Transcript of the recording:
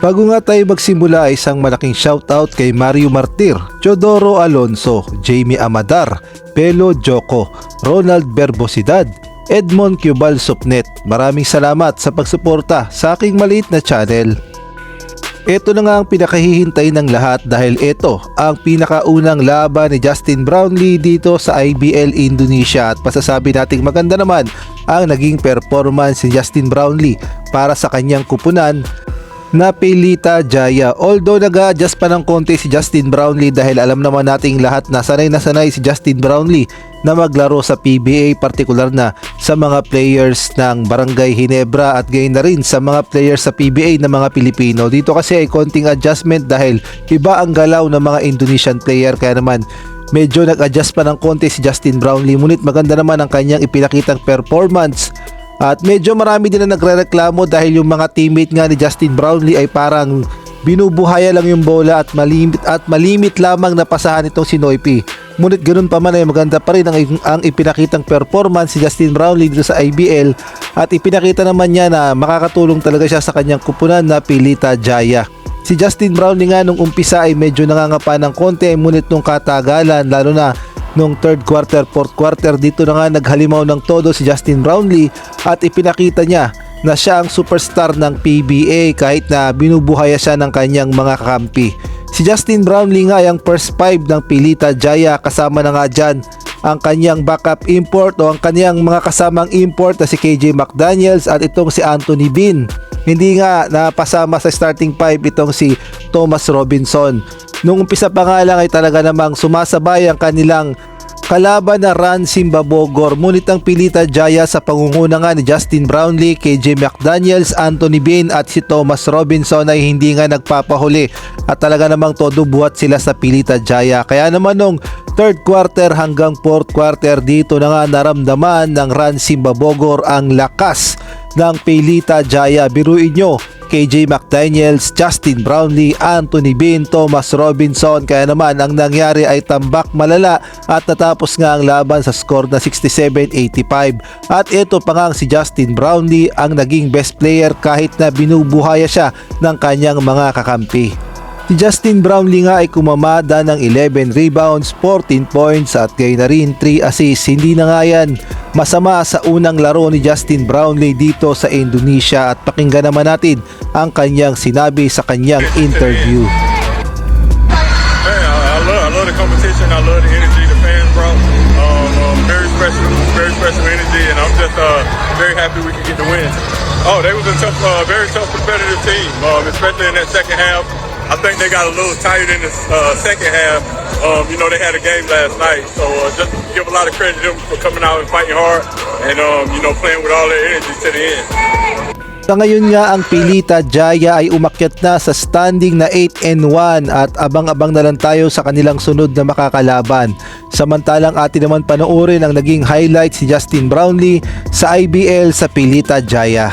Bago nga tayo magsimula ay isang malaking shoutout kay Mario Martir, Teodoro Alonso, Jamie Amadar, Pelo Joko, Ronald Berbosidad, Edmond Cubal Supnet. Maraming salamat sa pagsuporta sa aking maliit na channel. Ito na nga ang pinakahihintay ng lahat dahil ito ang pinakaunang laban ni Justin Brownlee dito sa IBL Indonesia at masasabi nating maganda naman ang naging performance ni Justin Brownlee para sa kanyang kupunan na Pelita Jaya. Although nag-a-adjust pa ng konti si Justin Brownlee dahil alam naman nating lahat na sanay si Justin Brownlee na maglaro sa PBA, partikular na sa mga players ng Barangay Ginebra at gayon na rin sa mga players sa PBA na mga Pilipino. Dito kasi ay konting adjustment dahil iba ang galaw ng mga Indonesian player, kaya naman medyo nag-adjust pa ng konti si Justin Brownlee, ngunit maganda naman ang kanyang ipinakitang performance. At medyo marami din na nagrereklamo dahil yung mga teammate nga ni Justin Brownlee ay parang binubuhaya lang yung bola at malimit lamang na pasahan itong si Noypi. Ngunit ganoon pa man ay maganda pa rin ang ipinakitang performance si Justin Brownlee dito sa IBL at ipinakita naman niya na makakatulong talaga siya sa kanyang kupunan na Pelita Jaya. Si Justin Brownlee nga nung umpisa ay medyo nangangapa ng konti, ngunit nung katagalan lalo na nung third quarter, fourth quarter, dito na nga naghalimaw ng todo si Justin Brownlee at ipinakita niya na siya ang superstar ng PBA kahit na binubuhaya siya ng kanyang mga kakampi. Si Justin Brownlee nga ay ang first 5 ng Pelita Jaya, kasama na nga dyan ang kanyang backup import o ang kanyang mga kasamang import na si KJ McDaniels at itong si Anthony Bean. Hindi nga napasama sa starting 5 itong si Thomas Robinson. Nung umpisa pa nga lang ay talaga namang sumasabay ang kanilang kalaban na Ran Simbabogor, ngunit ang Pelita Jaya sa pangunguna nga ni Justin Brownlee, KJ McDaniels, Anthony Bean at si Thomas Robinson ay hindi nga nagpapahuli at talaga namang todo buhat sila sa Pelita Jaya. Kaya naman nung third quarter hanggang fourth quarter, dito na nga naramdaman ng Ran Simbabogor ang lakas ng Pelita Jaya. Biruin nyo, KJ McDaniels, Justin Brownlee, Anthony Bean, Thomas Robinson. Kaya naman ang nangyari ay tambak malala at natapos nga ang laban sa score na 67-85. At ito pa nga si Justin Brownlee ang naging best player kahit na binubuhaya siya ng kanyang mga kakampi. Si Justin Brownlee nga ay kumamada ng 11 rebounds, 14 points at gayon na rin 3 assists. Hindi na nga yan masama sa unang laro ni Justin Brownlee dito sa Indonesia at pakinggan naman natin ang kanyang sinabi sa kanyang interview. I love the competition. I love the energy the fans brought. Very special energy, and I'm just very happy we can get the win. Oh, they was a tough, very tough competitive team, especially in that second half. I think they got a little tired in the second half. They had a game last night, so just give a lot of credit to them for coming out and fighting hard and playing with all their energy to the end. Sa ngayon nga ang Pelita Jaya ay umakyat na sa standing na 8-1 at abang-abang na lang tayo sa kanilang sunod na makakalaban. Samantalang atin naman panoorin ang naging highlight si Justin Brownlee sa IBL sa Pelita Jaya.